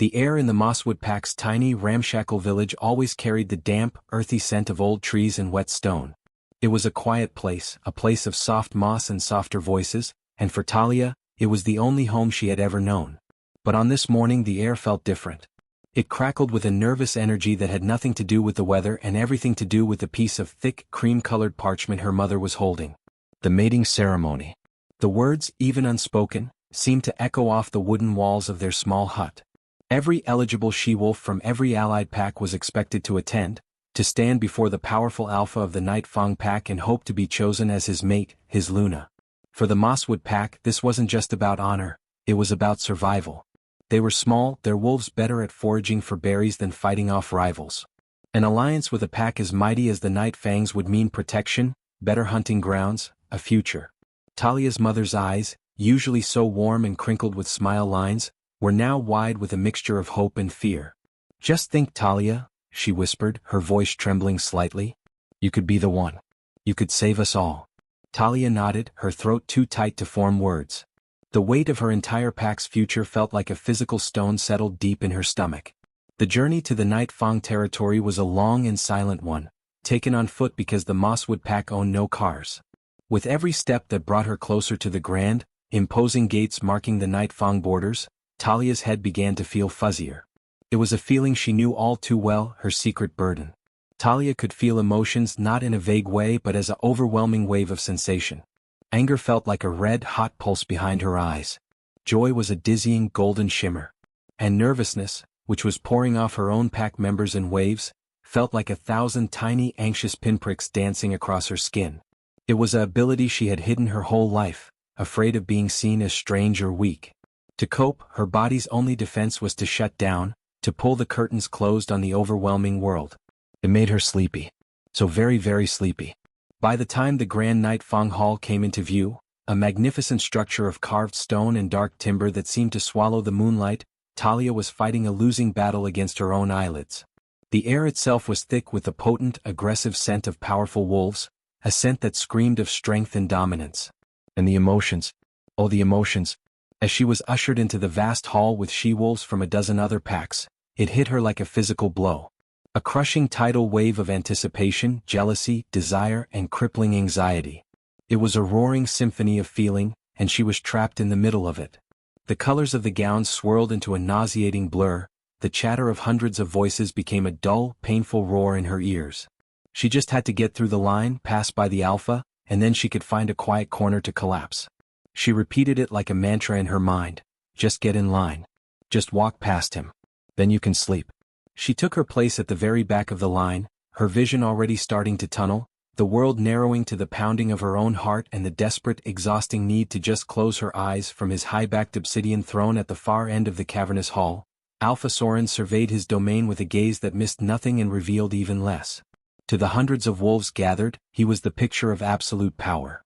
The air in the Mosswood pack's tiny, ramshackle village always carried the damp, earthy scent of old trees and wet stone. It was a quiet place, a place of soft moss and softer voices, and for Talia, it was the only home she had ever known. But on this morning the air felt different. It crackled with a nervous energy that had nothing to do with the weather and everything to do with the piece of thick, cream-colored parchment her mother was holding. The mating ceremony. The words, even unspoken, seemed to echo off the wooden walls of their small hut. Every eligible she-wolf from every allied pack was expected to attend, to stand before the powerful alpha of the Night Fang pack and hope to be chosen as his mate, his Luna. For the Mosswood pack, this wasn't just about honor, it was about survival. They were small, their wolves better at foraging for berries than fighting off rivals. An alliance with a pack as mighty as the Night Fangs would mean protection, better hunting grounds, a future. Talia's mother's eyes, usually so warm and crinkled with smile lines, were now wide with a mixture of hope and fear. "Just think, Talia," she whispered, her voice trembling slightly. "You could be the one. You could save us all." Talia nodded, her throat too tight to form words. The weight of her entire pack's future felt like a physical stone settled deep in her stomach. The journey to the Night Fang territory was a long and silent one, taken on foot because the Mosswood pack owned no cars. With every step that brought her closer to the grand, imposing gates marking the Night Fang borders, Talia's head began to feel fuzzier. It was a feeling she knew all too well, her secret burden. Talia could feel emotions not in a vague way but as an overwhelming wave of sensation. Anger felt like a red-hot pulse behind her eyes. Joy was a dizzying golden shimmer. And nervousness, which was pouring off her own pack members in waves, felt like 1,000 tiny anxious pinpricks dancing across her skin. It was an ability she had hidden her whole life, afraid of being seen as strange or weak. To cope, her body's only defense was to shut down, to pull the curtains closed on the overwhelming world. It made her sleepy. So very, very sleepy. By the time the Grand Night Fang Hall came into view, a magnificent structure of carved stone and dark timber that seemed to swallow the moonlight, Talia was fighting a losing battle against her own eyelids. The air itself was thick with the potent, aggressive scent of powerful wolves, a scent that screamed of strength and dominance. And the emotions. Oh, the emotions. As she was ushered into the vast hall with she-wolves from a dozen other packs, it hit her like a physical blow. A crushing tidal wave of anticipation, jealousy, desire, and crippling anxiety. It was a roaring symphony of feeling, and she was trapped in the middle of it. The colors of the gowns swirled into a nauseating blur, the chatter of hundreds of voices became a dull, painful roar in her ears. She just had to get through the line, pass by the alpha, and then she could find a quiet corner to collapse. She repeated it like a mantra in her mind. Just get in line. Just walk past him. Then you can sleep. She took her place at the very back of the line, her vision already starting to tunnel, the world narrowing to the pounding of her own heart and the desperate, exhausting need to just close her eyes. From his high-backed obsidian throne at the far end of the cavernous hall, Alpha Soren surveyed his domain with a gaze that missed nothing and revealed even less. To the hundreds of wolves gathered, he was the picture of absolute power.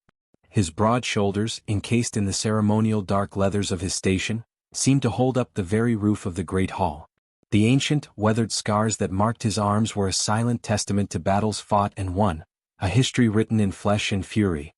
His broad shoulders, encased in the ceremonial dark leathers of his station, seemed to hold up the very roof of the great hall. The ancient, weathered scars that marked his arms were a silent testament to battles fought and won, a history written in flesh and fury.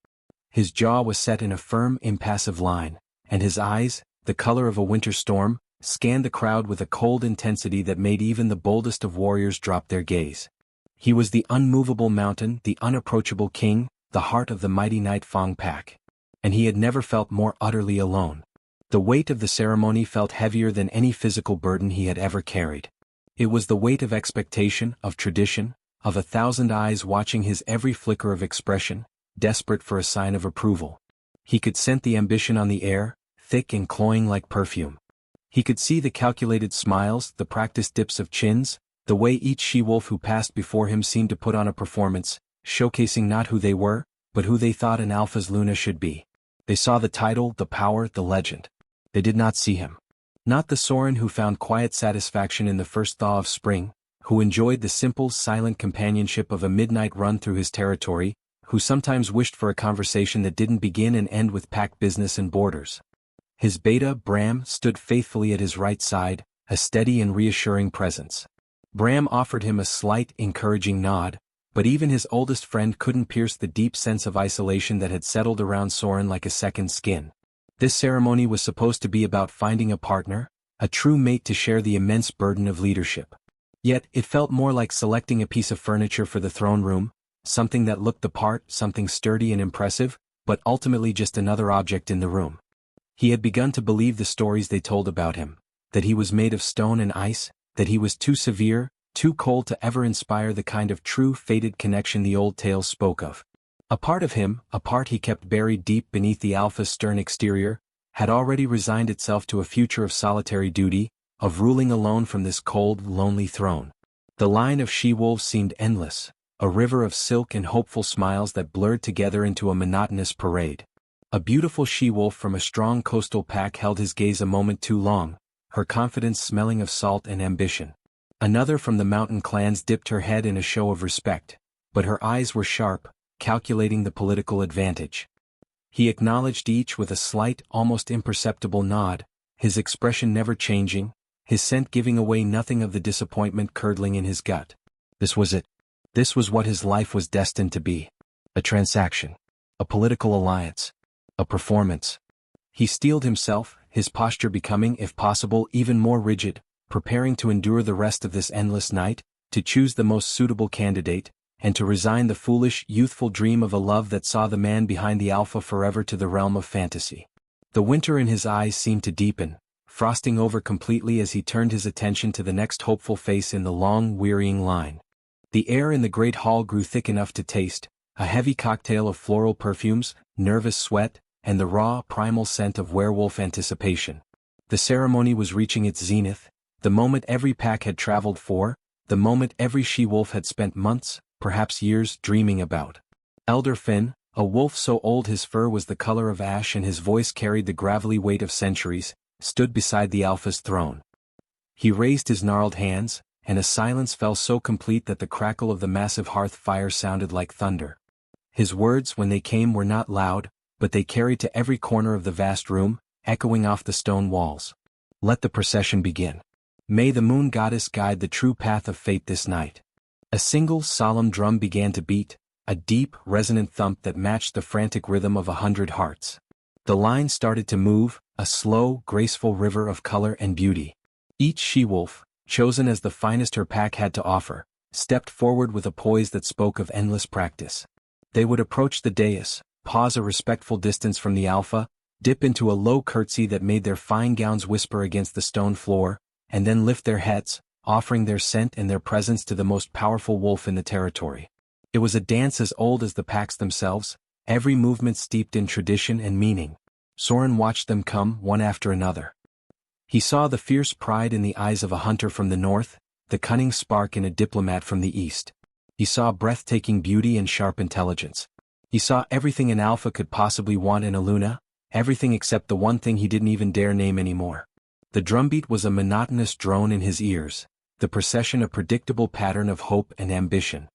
His jaw was set in a firm, impassive line, and his eyes, the color of a winter storm, scanned the crowd with a cold intensity that made even the boldest of warriors drop their gaze. He was the unmovable mountain, the unapproachable king, the heart of the mighty Night Fang pack. And he had never felt more utterly alone. The weight of the ceremony felt heavier than any physical burden he had ever carried. It was the weight of expectation, of tradition, of 1,000 eyes watching his every flicker of expression, desperate for a sign of approval. He could scent the ambition on the air, thick and cloying like perfume. He could see the calculated smiles, the practiced dips of chins, the way each she-wolf who passed before him seemed to put on a performance, showcasing not who they were, but who they thought an alpha's Luna should be. They saw the title, the power, the legend. They did not see him. Not the Soren who found quiet satisfaction in the first thaw of spring, who enjoyed the simple, silent companionship of a midnight run through his territory, who sometimes wished for a conversation that didn't begin and end with pack business and borders. His beta, Bram, stood faithfully at his right side, a steady and reassuring presence. Bram offered him a slight, encouraging nod, but even his oldest friend couldn't pierce the deep sense of isolation that had settled around Soren like a second skin. This ceremony was supposed to be about finding a partner, a true mate to share the immense burden of leadership. Yet, it felt more like selecting a piece of furniture for the throne room, something that looked the part, something sturdy and impressive, but ultimately just another object in the room. He had begun to believe the stories they told about him, that he was made of stone and ice, that he was too severe, too cold to ever inspire the kind of true fated connection the old tales spoke of. A part of him, a part he kept buried deep beneath the Alpha's stern exterior, had already resigned itself to a future of solitary duty, of ruling alone from this cold, lonely throne. The line of she-wolves seemed endless, a river of silk and hopeful smiles that blurred together into a monotonous parade. A beautiful she-wolf from a strong coastal pack held his gaze a moment too long, her confidence smelling of salt and ambition. Another from the mountain clans dipped her head in a show of respect, but her eyes were sharp, calculating the political advantage. He acknowledged each with a slight, almost imperceptible nod, his expression never changing, his scent giving away nothing of the disappointment curdling in his gut. This was it. This was what his life was destined to be. A transaction. A political alliance. A performance. He steeled himself, his posture becoming, if possible, even more rigid, preparing to endure the rest of this endless night, to choose the most suitable candidate, and to resign the foolish, youthful dream of a love that saw the man behind the Alpha forever to the realm of fantasy. The winter in his eyes seemed to deepen, frosting over completely as he turned his attention to the next hopeful face in the long, wearying line. The air in the great hall grew thick enough to taste, a heavy cocktail of floral perfumes, nervous sweat, and the raw, primal scent of werewolf anticipation. The ceremony was reaching its zenith, the moment every pack had traveled for, the moment every she-wolf had spent months, perhaps years, dreaming about. Elder Finn, a wolf so old his fur was the color of ash and his voice carried the gravelly weight of centuries, stood beside the Alpha's throne. He raised his gnarled hands, and a silence fell so complete that the crackle of the massive hearth fire sounded like thunder. His words, when they came, were not loud, but they carried to every corner of the vast room, echoing off the stone walls. Let the procession begin. May the moon goddess guide the true path of fate this night. A single, solemn drum began to beat, a deep, resonant thump that matched the frantic rhythm of 100 hearts. The line started to move, a slow, graceful river of color and beauty. Each she-wolf, chosen as the finest her pack had to offer, stepped forward with a poise that spoke of endless practice. They would approach the dais, pause a respectful distance from the Alpha, dip into a low curtsy that made their fine gowns whisper against the stone floor, and then lift their heads, offering their scent and their presence to the most powerful wolf in the territory. It was a dance as old as the packs themselves, every movement steeped in tradition and meaning. Soren watched them come, one after another. He saw the fierce pride in the eyes of a hunter from the north, the cunning spark in a diplomat from the east. He saw breathtaking beauty and sharp intelligence. He saw everything an Alpha could possibly want in a Luna, everything except the one thing he didn't even dare name anymore. The drumbeat was a monotonous drone in his ears, the procession a predictable pattern of hope and ambition.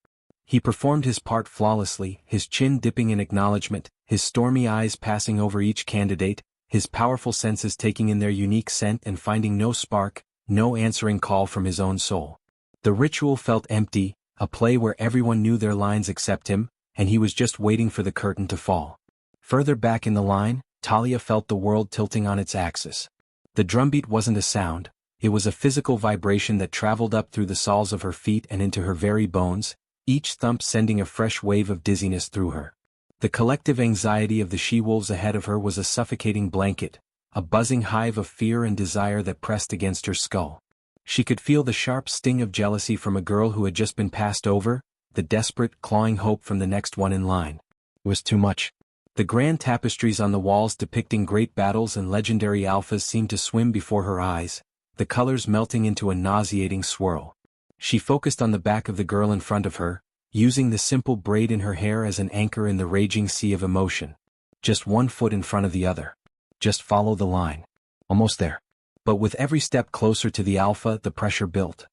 He performed his part flawlessly, his chin dipping in acknowledgement, his stormy eyes passing over each candidate, his powerful senses taking in their unique scent and finding no spark, no answering call from his own soul. The ritual felt empty, a play where everyone knew their lines except him, and he was just waiting for the curtain to fall. Further back in the line, Talia felt the world tilting on its axis. The drumbeat wasn't a sound, it was a physical vibration that traveled up through the soles of her feet and into her very bones, each thump sending a fresh wave of dizziness through her. The collective anxiety of the she-wolves ahead of her was a suffocating blanket, a buzzing hive of fear and desire that pressed against her skull. She could feel the sharp sting of jealousy from a girl who had just been passed over, the desperate, clawing hope from the next one in line. It was too much. The grand tapestries on the walls depicting great battles and legendary Alphas seemed to swim before her eyes, the colors melting into a nauseating swirl. She focused on the back of the girl in front of her, using the simple braid in her hair as an anchor in the raging sea of emotion. Just one foot in front of the other. Just follow the line. Almost there. But with every step closer to the Alpha, the pressure built.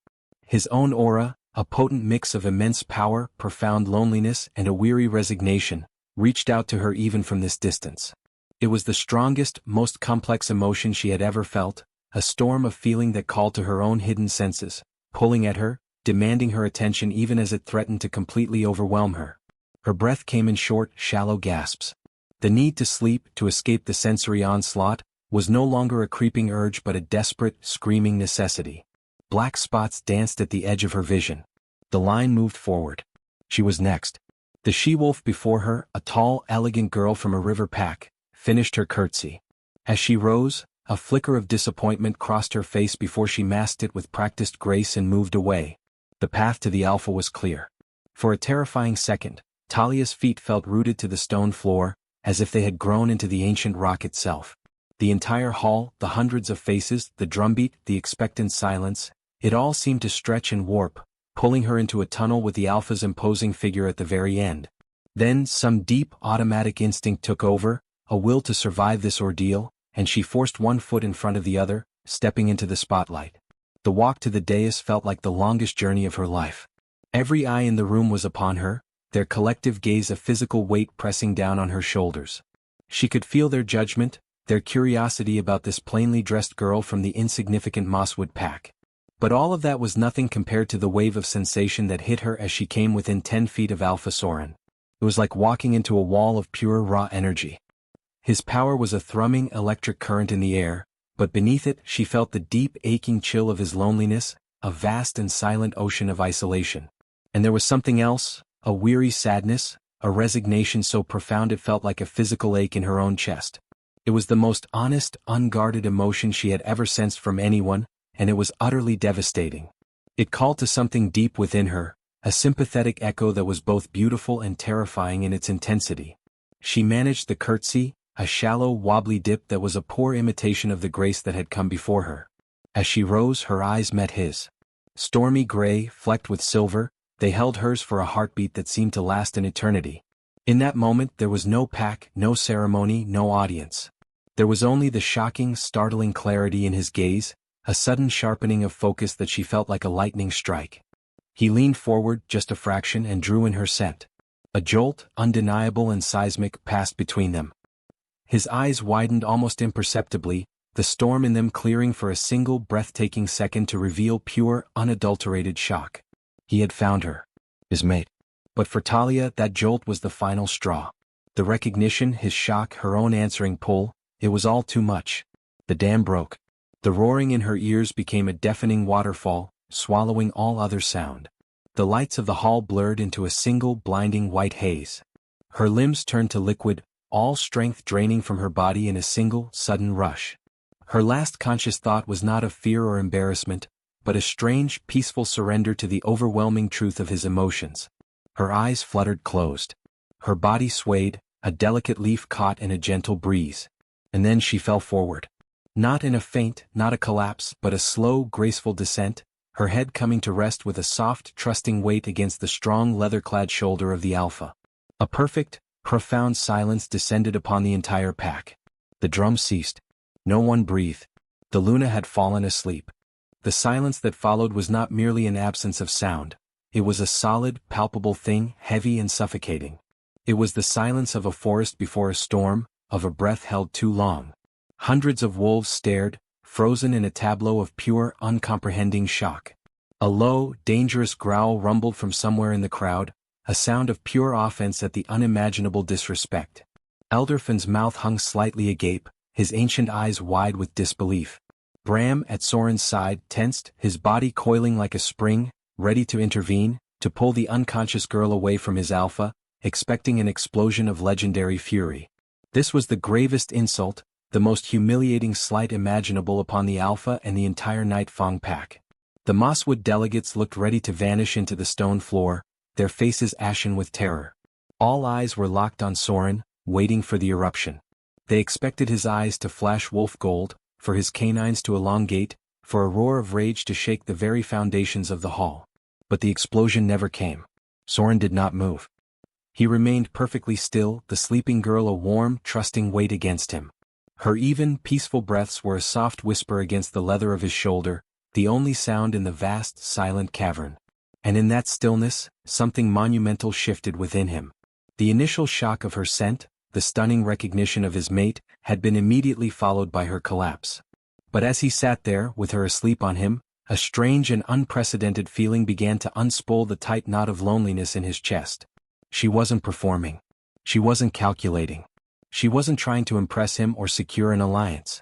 His own aura, a potent mix of immense power, profound loneliness, and a weary resignation, reached out to her even from this distance. It was the strongest, most complex emotion she had ever felt, a storm of feeling that called to her own hidden senses, pulling at her, demanding her attention even as it threatened to completely overwhelm her. Her breath came in short, shallow gasps. The need to sleep, to escape the sensory onslaught, was no longer a creeping urge but a desperate, screaming necessity. Black spots danced at the edge of her vision. The line moved forward. She was next. The she-wolf before her, a tall, elegant girl from a river pack, finished her curtsy. As she rose, a flicker of disappointment crossed her face before she masked it with practiced grace and moved away. The path to the Alpha was clear. For a terrifying second, Talia's feet felt rooted to the stone floor, as if they had grown into the ancient rock itself. The entire hall, the hundreds of faces, the drumbeat, the expectant silence, it all seemed to stretch and warp, pulling her into a tunnel with the Alpha's imposing figure at the very end. Then some deep, automatic instinct took over, a will to survive this ordeal, and she forced one foot in front of the other, stepping into the spotlight. The walk to the dais felt like the longest journey of her life. Every eye in the room was upon her, their collective gaze a physical weight pressing down on her shoulders. She could feel their judgment, their curiosity about this plainly dressed girl from the insignificant Mosswood pack. But all of that was nothing compared to the wave of sensation that hit her as she came within 10 feet of Alpha Soren. It was like walking into a wall of pure raw energy. His power was a thrumming electric current in the air, but beneath it she felt the deep aching chill of his loneliness, a vast and silent ocean of isolation. And there was something else, a weary sadness, a resignation so profound it felt like a physical ache in her own chest. It was the most honest, unguarded emotion she had ever sensed from anyone, and it was utterly devastating. It called to something deep within her, a sympathetic echo that was both beautiful and terrifying in its intensity. She managed the curtsy, a shallow, wobbly dip that was a poor imitation of the grace that had come before her. As she rose, her eyes met his. Stormy gray, flecked with silver, they held hers for a heartbeat that seemed to last an eternity. In that moment there was no pack, no ceremony, no audience. There was only the shocking, startling clarity in his gaze, a sudden sharpening of focus that she felt like a lightning strike. He leaned forward just a fraction and drew in her scent. A jolt, undeniable and seismic, passed between them. His eyes widened almost imperceptibly, the storm in them clearing for a single breathtaking second to reveal pure, unadulterated shock. He had found her. His mate. But for Talia, that jolt was the final straw. The recognition, his shock, her own answering pull, it was all too much. The dam broke. The roaring in her ears became a deafening waterfall, swallowing all other sound. The lights of the hall blurred into a single blinding white haze. Her limbs turned to liquid, all strength draining from her body in a single, sudden rush. Her last conscious thought was not of fear or embarrassment, but a strange, peaceful surrender to the overwhelming truth of his emotions. Her eyes fluttered closed. Her body swayed, a delicate leaf caught in a gentle breeze. And then she fell forward. Not in a faint, not a collapse, but a slow, graceful descent, her head coming to rest with a soft, trusting weight against the strong leather-clad shoulder of the Alpha. A perfect, profound silence descended upon the entire pack. The drum ceased. No one breathed. The Luna had fallen asleep. The silence that followed was not merely an absence of sound. It was a solid, palpable thing, heavy and suffocating. It was the silence of a forest before a storm, of a breath held too long. Hundreds of wolves stared, frozen in a tableau of pure, uncomprehending shock. A low, dangerous growl rumbled from somewhere in the crowd, a sound of pure offense at the unimaginable disrespect. Elderfin's mouth hung slightly agape, his ancient eyes wide with disbelief. Bram, at Soren's side, tensed, his body coiling like a spring, ready to intervene, to pull the unconscious girl away from his Alpha, expecting an explosion of legendary fury. This was the gravest insult, the most humiliating slight imaginable upon the Alpha and the entire Night Fang pack. The Mosswood delegates looked ready to vanish into the stone floor, their faces ashen with terror. All eyes were locked on Soren, waiting for the eruption. They expected his eyes to flash wolf gold, for his canines to elongate, for a roar of rage to shake the very foundations of the hall. But the explosion never came. Soren did not move. He remained perfectly still, the sleeping girl a warm, trusting weight against him. Her even, peaceful breaths were a soft whisper against the leather of his shoulder, the only sound in the vast, silent cavern. And in that stillness, something monumental shifted within him. The initial shock of her scent, the stunning recognition of his mate, had been immediately followed by her collapse. But as he sat there, with her asleep on him, a strange and unprecedented feeling began to unspool the tight knot of loneliness in his chest. She wasn't performing. She wasn't calculating. She wasn't trying to impress him or secure an alliance.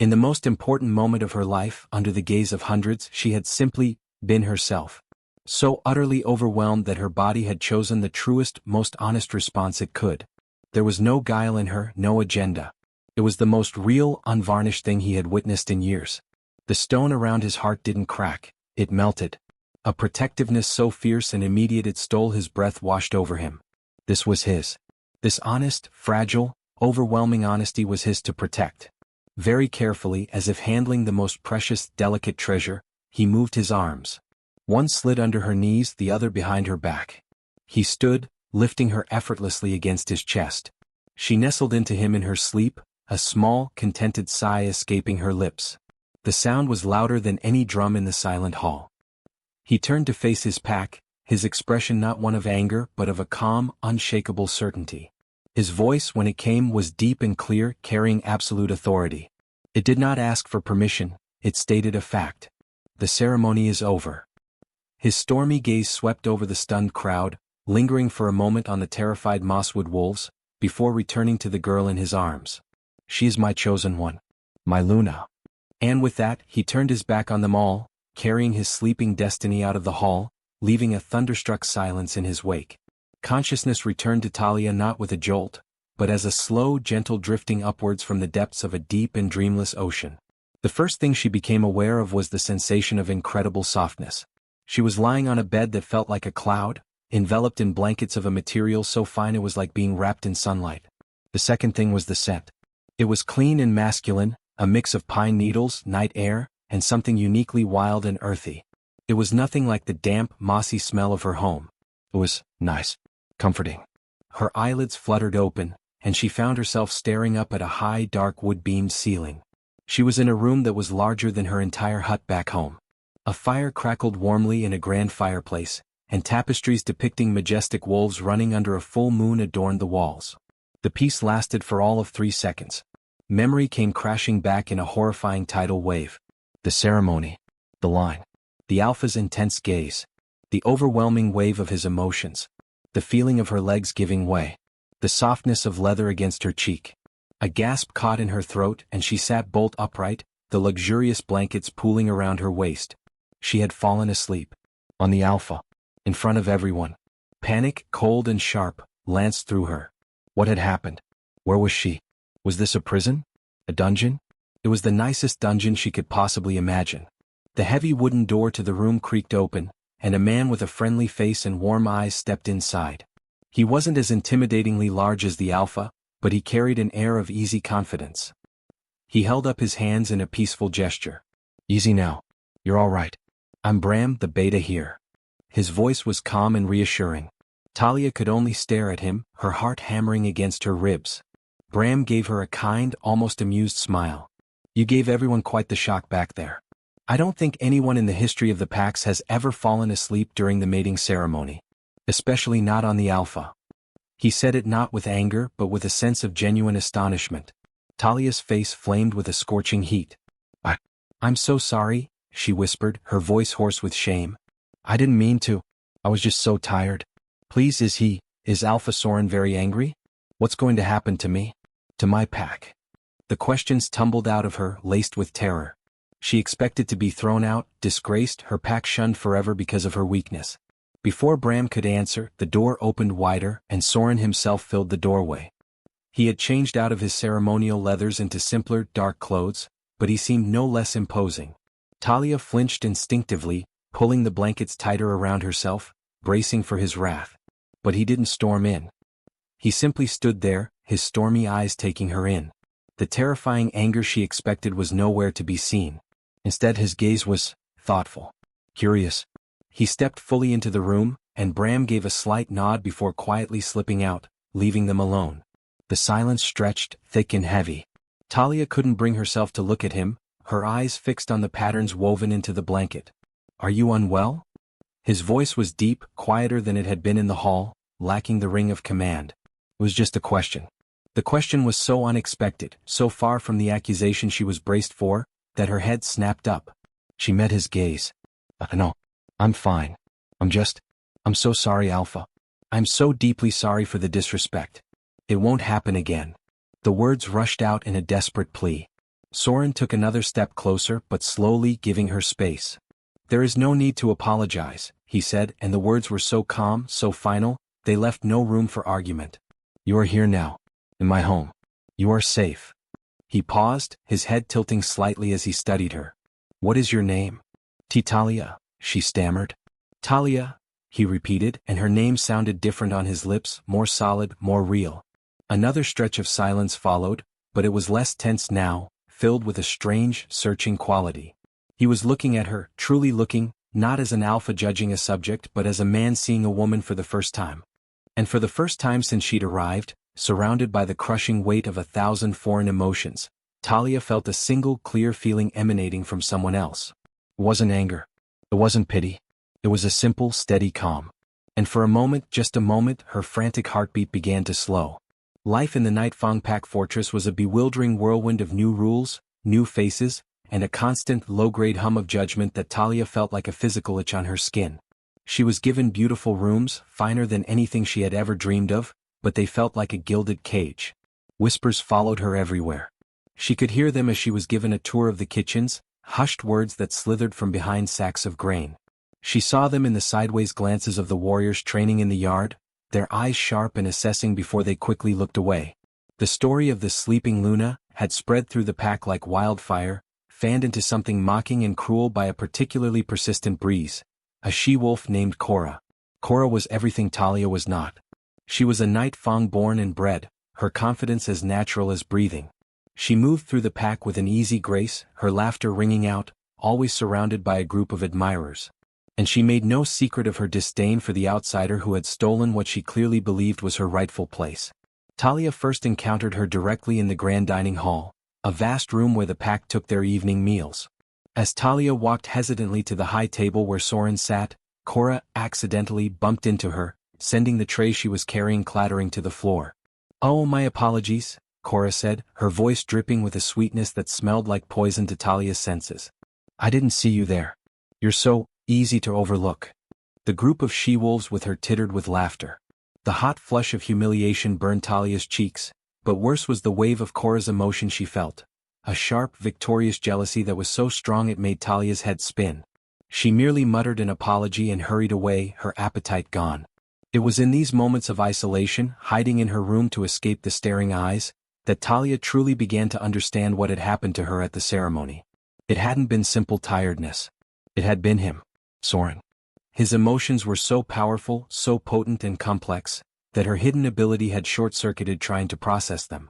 In the most important moment of her life, under the gaze of hundreds, she had simply been herself. So utterly overwhelmed that her body had chosen the truest, most honest response it could. There was no guile in her, no agenda. It was the most real, unvarnished thing he had witnessed in years. The stone around his heart didn't crack, it melted. A protectiveness so fierce and immediate it stole his breath, washed over him. This was his. This honest, fragile, overwhelming honesty was his to protect. Very carefully, as if handling the most precious, delicate treasure, he moved his arms. One slid under her knees, the other behind her back. He stood, lifting her effortlessly against his chest. She nestled into him in her sleep, a small, contented sigh escaping her lips. The sound was louder than any drum in the silent hall. He turned to face his pack, his expression not one of anger but of a calm, unshakable certainty. His voice, when it came, was deep and clear, carrying absolute authority. It did not ask for permission, it stated a fact. The ceremony is over. His stormy gaze swept over the stunned crowd, lingering for a moment on the terrified Mosswood wolves, before returning to the girl in his arms. She is my chosen one. My Luna. And with that, he turned his back on them all, carrying his sleeping destiny out of the hall, leaving a thunderstruck silence in his wake. Consciousness returned to Talia not with a jolt, but as a slow, gentle drifting upwards from the depths of a deep and dreamless ocean. The first thing she became aware of was the sensation of incredible softness. She was lying on a bed that felt like a cloud, enveloped in blankets of a material so fine it was like being wrapped in sunlight. The second thing was the scent. It was clean and masculine, a mix of pine needles, night air, and something uniquely wild and earthy. It was nothing like the damp, mossy smell of her home. It was nice. Comforting. Her eyelids fluttered open, and she found herself staring up at a high, dark wood-beamed ceiling. She was in a room that was larger than her entire hut back home. A fire crackled warmly in a grand fireplace, and tapestries depicting majestic wolves running under a full moon adorned the walls. The peace lasted for all of 3 seconds. Memory came crashing back in a horrifying tidal wave. The ceremony. The line. The Alpha's intense gaze. The overwhelming wave of his emotions. The feeling of her legs giving way. The softness of leather against her cheek. A gasp caught in her throat and she sat bolt upright, the luxurious blankets pooling around her waist. She had fallen asleep. On the Alpha. In front of everyone. Panic, cold and sharp, lanced through her. What had happened? Where was she? Was this a prison? A dungeon? It was the nicest dungeon she could possibly imagine. The heavy wooden door to the room creaked open, and a man with a friendly face and warm eyes stepped inside. He wasn't as intimidatingly large as the Alpha, but he carried an air of easy confidence. He held up his hands in a peaceful gesture. Easy now. You're all right. I'm Bram, the Beta here. His voice was calm and reassuring. Talia could only stare at him, her heart hammering against her ribs. Bram gave her a kind, almost amused smile. You gave everyone quite the shock back there. I don't think anyone in the history of the packs has ever fallen asleep during the mating ceremony. Especially not on the Alpha. He said it not with anger but with a sense of genuine astonishment. Talia's face flamed with a scorching heat. I'm so sorry, she whispered, her voice hoarse with shame. I didn't mean to. I was just so tired. Please, is Alpha Soren very angry? What's going to happen to me? To my pack? The questions tumbled out of her, laced with terror. She expected to be thrown out, disgraced, her pack shunned forever because of her weakness. Before Bram could answer, the door opened wider, and Soren himself filled the doorway. He had changed out of his ceremonial leathers into simpler, dark clothes, but he seemed no less imposing. Talia flinched instinctively, pulling the blankets tighter around herself, bracing for his wrath. But he didn't storm in. He simply stood there, his stormy eyes taking her in. The terrifying anger she expected was nowhere to be seen. Instead, his gaze was thoughtful, curious. He stepped fully into the room, and Bram gave a slight nod before quietly slipping out, leaving them alone. The silence stretched, thick and heavy. Talia couldn't bring herself to look at him, her eyes fixed on the patterns woven into the blanket. Are you unwell? His voice was deep, quieter than it had been in the hall, lacking the ring of command. It was just a question. The question was so unexpected, so far from the accusation she was braced for, that her head snapped up. She met his gaze. No, I'm fine. I'm so sorry, Alpha. I'm so deeply sorry for the disrespect. It won't happen again. The words rushed out in a desperate plea. Soren took another step closer but slowly, giving her space. "There is no need to apologize," he said, and the words were so calm, so final, they left no room for argument. "You are here now. In my home. You are safe." He paused, his head tilting slightly as he studied her. "What is your name?" "Talia," she stammered. "Talia," he repeated, and her name sounded different on his lips, more solid, more real. Another stretch of silence followed, but it was less tense now, filled with a strange, searching quality. He was looking at her, truly looking, not as an alpha judging a subject but as a man seeing a woman for the first time. And for the first time since she'd arrived, surrounded by the crushing weight of 1,000 foreign emotions, Talia felt a single clear feeling emanating from someone else. It wasn't anger. It wasn't pity. It was a simple, steady calm. And for a moment, just a moment, her frantic heartbeat began to slow. Life in the Night Fang Pack Fortress was a bewildering whirlwind of new rules, new faces, and a constant, low-grade hum of judgment that Talia felt like a physical itch on her skin. She was given beautiful rooms, finer than anything she had ever dreamed of, but they felt like a gilded cage. Whispers followed her everywhere. She could hear them as she was given a tour of the kitchens, hushed words that slithered from behind sacks of grain. She saw them in the sideways glances of the warriors training in the yard, their eyes sharp and assessing before they quickly looked away. The story of the sleeping Luna had spread through the pack like wildfire, fanned into something mocking and cruel by a particularly persistent breeze. A she-wolf named Cora. Cora was everything Talia was not. She was a Night Fang born and bred, her confidence as natural as breathing. She moved through the pack with an easy grace, her laughter ringing out, always surrounded by a group of admirers. And she made no secret of her disdain for the outsider who had stolen what she clearly believed was her rightful place. Talia first encountered her directly in the grand dining hall, a vast room where the pack took their evening meals. As Talia walked hesitantly to the high table where Soren sat, Cora accidentally bumped into her, sending the tray she was carrying clattering to the floor. "Oh, my apologies," Cora said, her voice dripping with a sweetness that smelled like poison to Talia's senses. "I didn't see you there. You're so easy to overlook." The group of she-wolves with her tittered with laughter. The hot flush of humiliation burned Talia's cheeks, but worse was the wave of Cora's emotion she felt. A sharp, victorious jealousy that was so strong it made Talia's head spin. She merely muttered an apology and hurried away, her appetite gone. It was in these moments of isolation, hiding in her room to escape the staring eyes, that Talia truly began to understand what had happened to her at the ceremony. It hadn't been simple tiredness. It had been him, Soren. His emotions were so powerful, so potent and complex, that her hidden ability had short-circuited trying to process them.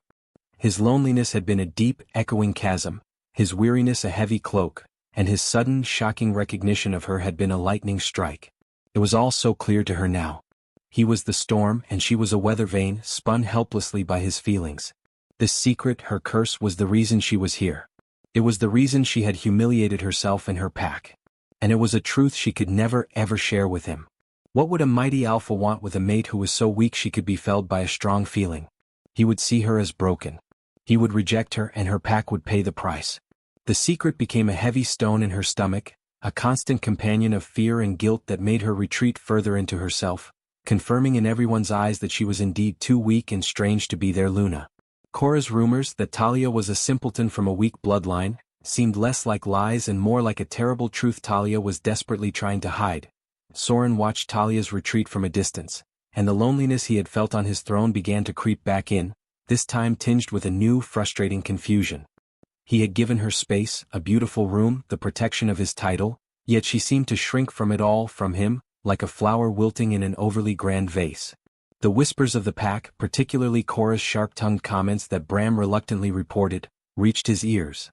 His loneliness had been a deep, echoing chasm, his weariness a heavy cloak, and his sudden, shocking recognition of her had been a lightning strike. It was all so clear to her now. He was the storm and she was a weather vane spun helplessly by his feelings. This secret, her curse, was the reason she was here. It was the reason she had humiliated herself and her pack. And it was a truth she could never ever share with him. What would a mighty alpha want with a mate who was so weak she could be felled by a strong feeling? He would see her as broken. He would reject her and her pack would pay the price. The secret became a heavy stone in her stomach, a constant companion of fear and guilt that made her retreat further into herself, confirming in everyone's eyes that she was indeed too weak and strange to be their Luna. Cora's rumors that Talia was a simpleton from a weak bloodline seemed less like lies and more like a terrible truth Talia was desperately trying to hide. Soren watched Talia's retreat from a distance, and the loneliness he had felt on his throne began to creep back in, this time tinged with a new, frustrating confusion. He had given her space, a beautiful room, the protection of his title, yet she seemed to shrink from it all, from him, like a flower wilting in an overly grand vase. The whispers of the pack, particularly Cora's sharp-tongued comments that Bram reluctantly reported, reached his ears.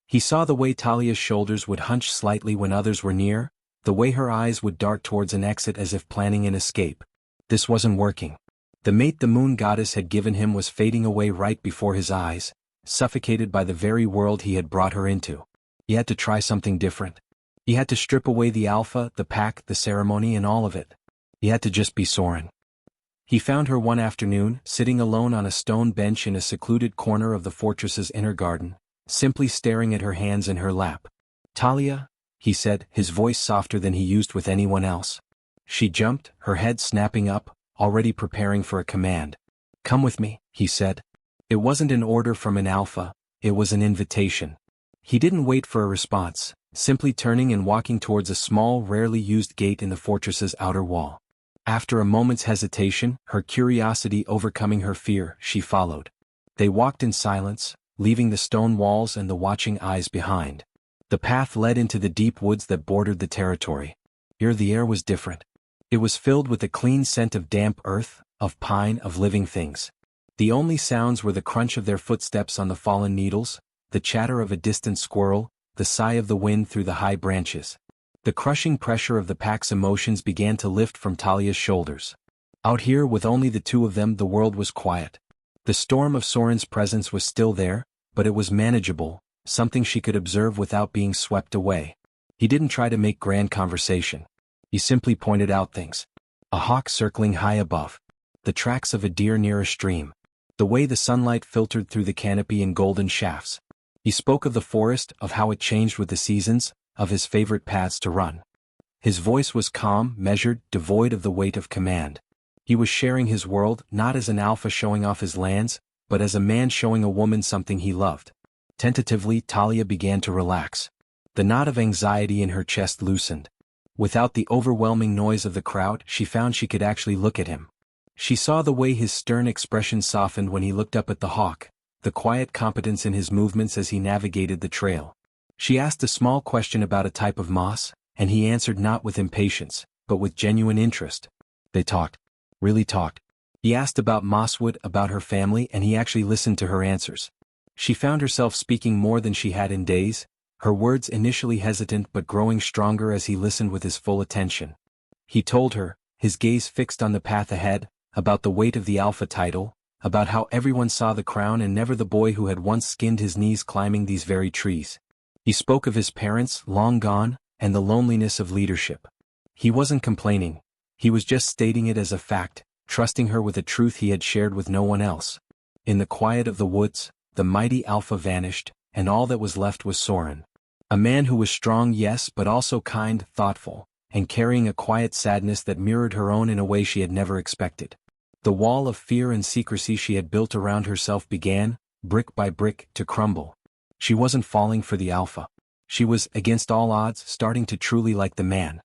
He saw the way Talia's shoulders would hunch slightly when others were near, the way her eyes would dart towards an exit as if planning an escape. This wasn't working. The mate the moon goddess had given him was fading away right before his eyes, suffocated by the very world he had brought her into. He had to try something different. He had to strip away the alpha, the pack, the ceremony and all of it. He had to just be Soren. He found her one afternoon, sitting alone on a stone bench in a secluded corner of the fortress's inner garden, simply staring at her hands in her lap. "Talia," he said, his voice softer than he used with anyone else. She jumped, her head snapping up, already preparing for a command. "Come with me," he said. It wasn't an order from an alpha, it was an invitation. He didn't wait for a response, simply turning and walking towards a small, rarely used gate in the fortress's outer wall. After a moment's hesitation, her curiosity overcoming her fear, she followed. They walked in silence, leaving the stone walls and the watching eyes behind. The path led into the deep woods that bordered the territory. Here the air was different. It was filled with the clean scent of damp earth, of pine, of living things. The only sounds were the crunch of their footsteps on the fallen needles, the chatter of a distant squirrel, the sigh of the wind through the high branches. The crushing pressure of the pack's emotions began to lift from Talia's shoulders. Out here with only the two of them, the world was quiet. The storm of Soren's presence was still there, but it was manageable, something she could observe without being swept away. He didn't try to make grand conversation. He simply pointed out things. A hawk circling high above. The tracks of a deer near a stream. The way the sunlight filtered through the canopy in golden shafts. He spoke of the forest, of how it changed with the seasons, of his favorite paths to run. His voice was calm, measured, devoid of the weight of command. He was sharing his world, not as an alpha showing off his lands, but as a man showing a woman something he loved. Tentatively, Talia began to relax. The knot of anxiety in her chest loosened. Without the overwhelming noise of the crowd, she found she could actually look at him. She saw the way his stern expression softened when he looked up at the hawk, the quiet competence in his movements as he navigated the trail. She asked a small question about a type of moss, and he answered not with impatience, but with genuine interest. They talked. Really talked. He asked about Mosswood, about her family, and he actually listened to her answers. She found herself speaking more than she had in days, her words initially hesitant but growing stronger as he listened with his full attention. He told her, his gaze fixed on the path ahead, about the weight of the Alpha title, about how everyone saw the crown and never the boy who had once skinned his knees climbing these very trees. He spoke of his parents, long gone, and the loneliness of leadership. He wasn't complaining. He was just stating it as a fact, trusting her with a truth he had shared with no one else. In the quiet of the woods, the mighty Alpha vanished, and all that was left was Soren. A man who was strong, yes, but also kind, thoughtful, and carrying a quiet sadness that mirrored her own in a way she had never expected. The wall of fear and secrecy she had built around herself began, brick by brick, to crumble. She wasn't falling for the Alpha. She was, against all odds, starting to truly like the man.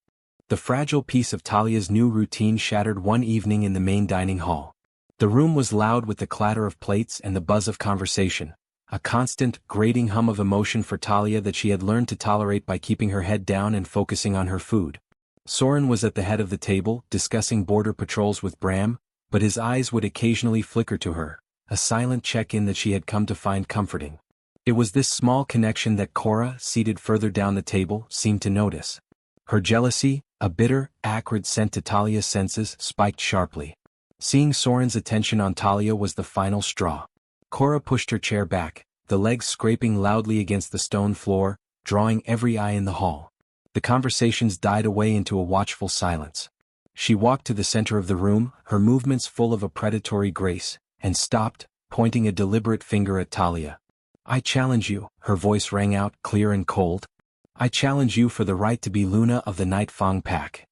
The fragile piece of Talia's new routine shattered one evening in the main dining hall. The room was loud with the clatter of plates and the buzz of conversation, a constant, grating hum of emotion for Talia that she had learned to tolerate by keeping her head down and focusing on her food. Soren was at the head of the table, discussing border patrols with Bram, but his eyes would occasionally flicker to her, a silent check-in that she had come to find comforting. It was this small connection that Cora, seated further down the table, seemed to notice. Her jealousy, a bitter, acrid scent to Talia's senses, spiked sharply. Seeing Soren's attention on Talia was the final straw. Cora pushed her chair back, the legs scraping loudly against the stone floor, drawing every eye in the hall. The conversations died away into a watchful silence. She walked to the center of the room, her movements full of a predatory grace, and stopped, pointing a deliberate finger at Talia. "I challenge you," her voice rang out, clear and cold. "I challenge you for the right to be Luna of the Night Fang pack."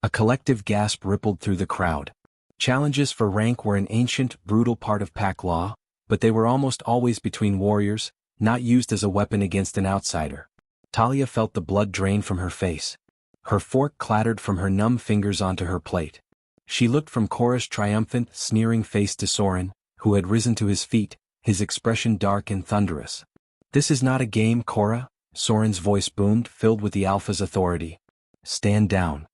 A collective gasp rippled through the crowd. Challenges for rank were an ancient, brutal part of pack law, but they were almost always between warriors, not used as a weapon against an outsider. Talia felt the blood drain from her face. Her fork clattered from her numb fingers onto her plate. She looked from Cora's triumphant, sneering face to Soren, who had risen to his feet, his expression dark and thunderous. "This is not a game, Cora," Soren's voice boomed, filled with the Alpha's authority. "Stand down."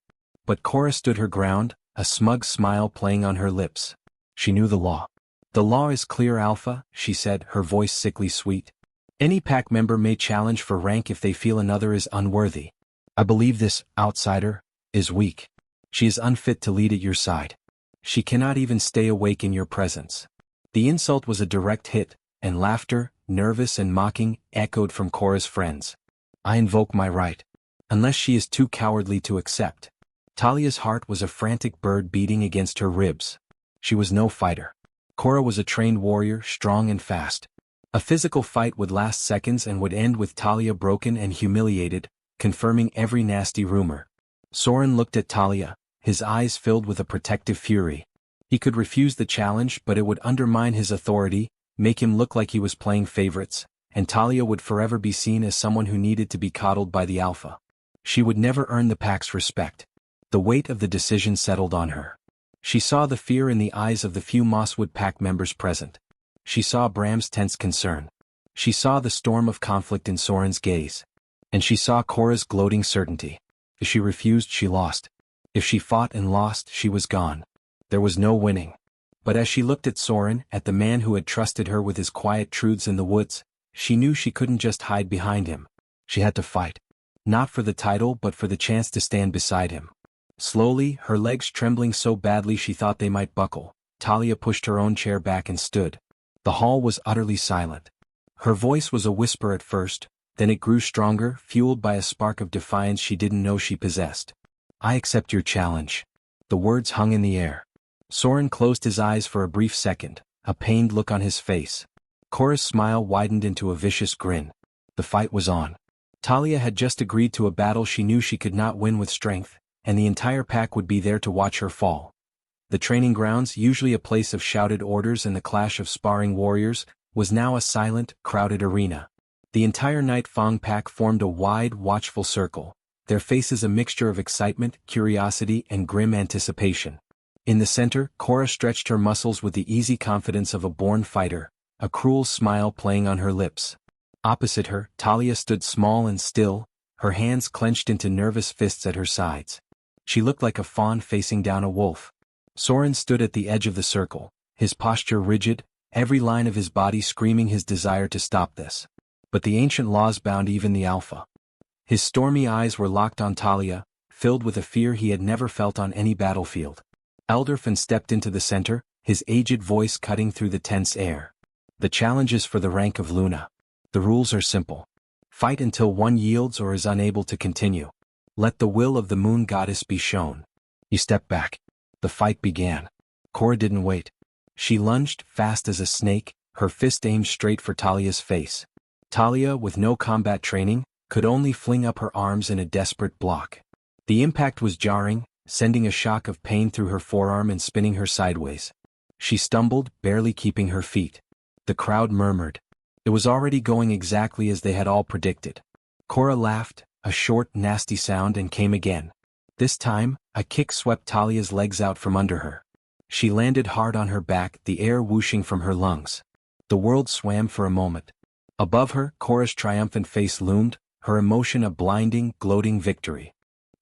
But Cora stood her ground, a smug smile playing on her lips. She knew the law. "The law is clear, Alpha," she said, her voice sickly sweet. "Any pack member may challenge for rank if they feel another is unworthy. I believe this outsider is weak. She is unfit to lead at your side. She cannot even stay awake in your presence." The insult was a direct hit, and laughter, nervous and mocking, echoed from Cora's friends. "I invoke my right. Unless she is too cowardly to accept." Talia's heart was a frantic bird beating against her ribs. She was no fighter. Cora was a trained warrior, strong and fast. A physical fight would last seconds and would end with Talia broken and humiliated, confirming every nasty rumor. Soren looked at Talia, his eyes filled with a protective fury. He could refuse the challenge, but it would undermine his authority, make him look like he was playing favorites, and Talia would forever be seen as someone who needed to be coddled by the Alpha. She would never earn the pack's respect. The weight of the decision settled on her. She saw the fear in the eyes of the few Mosswood pack members present. She saw Bram's tense concern. She saw the storm of conflict in Soren's gaze. And she saw Cora's gloating certainty. If she refused, she lost. If she fought and lost, she was gone. There was no winning. But as she looked at Soren, at the man who had trusted her with his quiet truths in the woods, she knew she couldn't just hide behind him. She had to fight. Not for the title but for the chance to stand beside him. Slowly, her legs trembling so badly she thought they might buckle, Talia pushed her own chair back and stood. The hall was utterly silent. Her voice was a whisper at first, then it grew stronger, fueled by a spark of defiance she didn't know she possessed. "I accept your challenge." The words hung in the air. Soren closed his eyes for a brief second, a pained look on his face. Cora's smile widened into a vicious grin. The fight was on. Talia had just agreed to a battle she knew she could not win with strength, and the entire pack would be there to watch her fall. The training grounds, usually a place of shouted orders and the clash of sparring warriors, was now a silent, crowded arena. The entire Night Fang pack formed a wide, watchful circle, their faces a mixture of excitement, curiosity, and grim anticipation. In the center, Cora stretched her muscles with the easy confidence of a born fighter, a cruel smile playing on her lips. Opposite her, Talia stood small and still, her hands clenched into nervous fists at her sides. She looked like a fawn facing down a wolf. Soren stood at the edge of the circle, his posture rigid, every line of his body screaming his desire to stop this. But the ancient laws bound even the Alpha. His stormy eyes were locked on Talia, filled with a fear he had never felt on any battlefield. Elderfin stepped into the center, his aged voice cutting through the tense air. "The challenge is for the rank of Luna. The rules are simple. Fight until one yields or is unable to continue. Let the will of the moon goddess be shown." He stepped back. The fight began. Cora didn't wait. She lunged, fast as a snake, her fist aimed straight for Talia's face. Talia, with no combat training, could only fling up her arms in a desperate block. The impact was jarring, sending a shock of pain through her forearm and spinning her sideways. She stumbled, barely keeping her feet. The crowd murmured. It was already going exactly as they had all predicted. Cora laughed, a short, nasty sound, and came again. This time, a kick swept Talia's legs out from under her. She landed hard on her back, the air whooshing from her lungs. The world swam for a moment. Above her, Cora's triumphant face loomed, her emotion a blinding, gloating victory.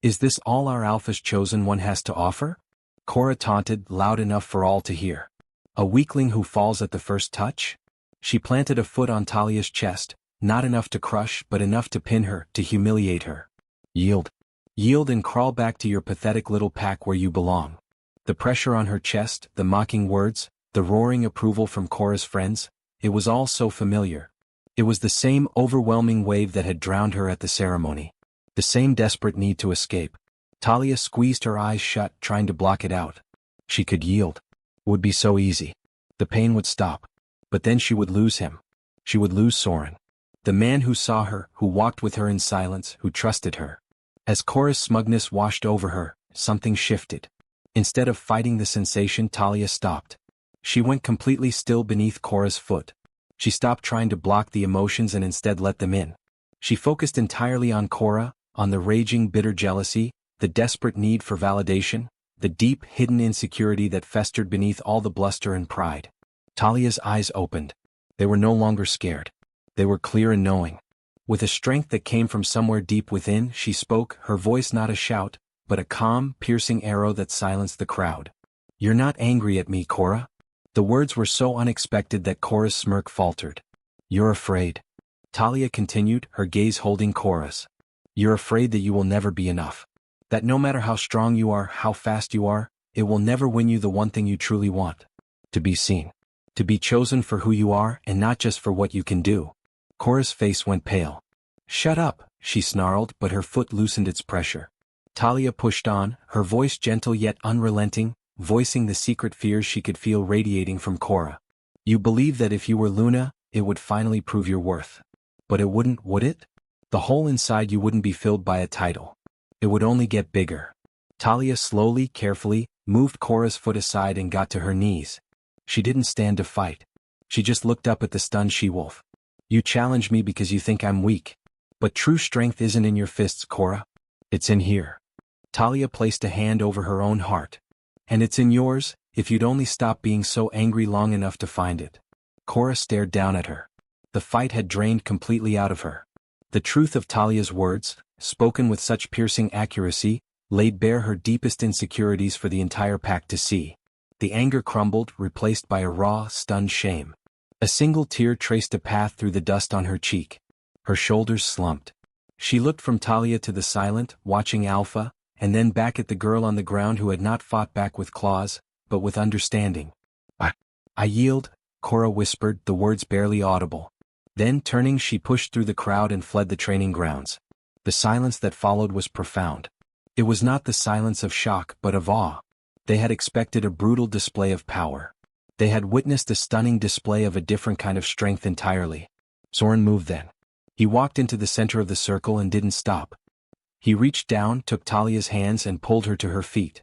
"Is this all our Alpha's chosen one has to offer?" Cora taunted, loud enough for all to hear. "A weakling who falls at the first touch?" She planted a foot on Talia's chest, not enough to crush but enough to pin her, to humiliate her. "Yield. Yield and crawl back to your pathetic little pack where you belong." The pressure on her chest, the mocking words, the roaring approval from Cora's friends, it was all so familiar. It was the same overwhelming wave that had drowned her at the ceremony. The same desperate need to escape. Talia squeezed her eyes shut, trying to block it out. She could yield. It would be so easy. The pain would stop. But then she would lose him. She would lose Soren. The man who saw her, who walked with her in silence, who trusted her. As Cora's smugness washed over her, something shifted. Instead of fighting the sensation, Talia stopped. She went completely still beneath Cora's foot. She stopped trying to block the emotions and instead let them in. She focused entirely on Cora, on the raging bitter jealousy, the desperate need for validation, the deep hidden insecurity that festered beneath all the bluster and pride. Talia's eyes opened. They were no longer scared. They were clear and knowing. With a strength that came from somewhere deep within, she spoke, her voice not a shout, but a calm, piercing arrow that silenced the crowd. "You're not angry at me, Cora?" The words were so unexpected that Cora's smirk faltered. "You're afraid." Talia continued, her gaze holding Cora's. "You're afraid that you will never be enough. That no matter how strong you are, how fast you are, it will never win you the one thing you truly want. To be seen. To be chosen for who you are and not just for what you can do." Cora's face went pale. "Shut up," she snarled, but her foot loosened its pressure. Talia pushed on, her voice gentle yet unrelenting, voicing the secret fears she could feel radiating from Cora. "You believe that if you were Luna, it would finally prove your worth. But it wouldn't, would it? The hole inside you wouldn't be filled by a title. It would only get bigger." Talia slowly, carefully, moved Cora's foot aside and got to her knees. She didn't stand to fight. She just looked up at the stunned she-wolf. You challenge me because you think I'm weak. But true strength isn't in your fists, Cora. It's in here. Talia placed a hand over her own heart. And it's in yours, if you'd only stop being so angry long enough to find it. Cora stared down at her. The fight had drained completely out of her. The truth of Talia's words, spoken with such piercing accuracy, laid bare her deepest insecurities for the entire pack to see. The anger crumbled, replaced by a raw, stunned shame. A single tear traced a path through the dust on her cheek. Her shoulders slumped. She looked from Talia to the silent, watching Alpha, and then back at the girl on the ground who had not fought back with claws, but with understanding. I yield, Cora whispered, the words barely audible. Then turning she pushed through the crowd and fled the training grounds. The silence that followed was profound. It was not the silence of shock but of awe. They had expected a brutal display of power. They had witnessed a stunning display of a different kind of strength entirely. Soren moved then. He walked into the center of the circle and didn't stop. He reached down, took Talia's hands and pulled her to her feet.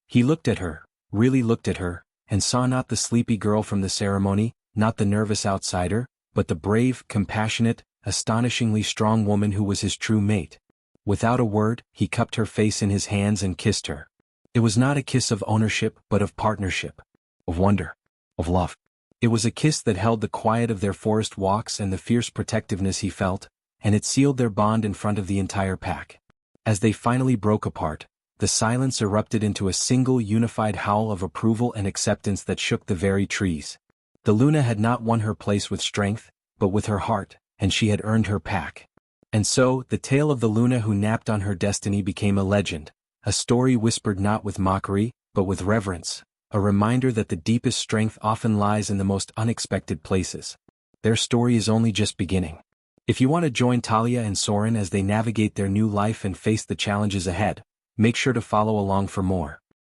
He looked at her, really looked at her, and saw not the sleepy girl from the ceremony, not the nervous outsider, but the brave, compassionate, astonishingly strong woman who was his true mate. Without a word, he cupped her face in his hands and kissed her. It was not a kiss of ownership but of partnership, of wonder, of love. It was a kiss that held the quiet of their forest walks and the fierce protectiveness he felt, and it sealed their bond in front of the entire pack. As they finally broke apart, the silence erupted into a single unified howl of approval and acceptance that shook the very trees. The Luna had not won her place with strength, but with her heart, and she had earned her pack. And so, the tale of the Luna who napped on her destiny became a legend, a story whispered not with mockery, but with reverence, a reminder that the deepest strength often lies in the most unexpected places. Their story is only just beginning. If you want to join Talia and Soren as they navigate their new life and face the challenges ahead, make sure to follow along for more.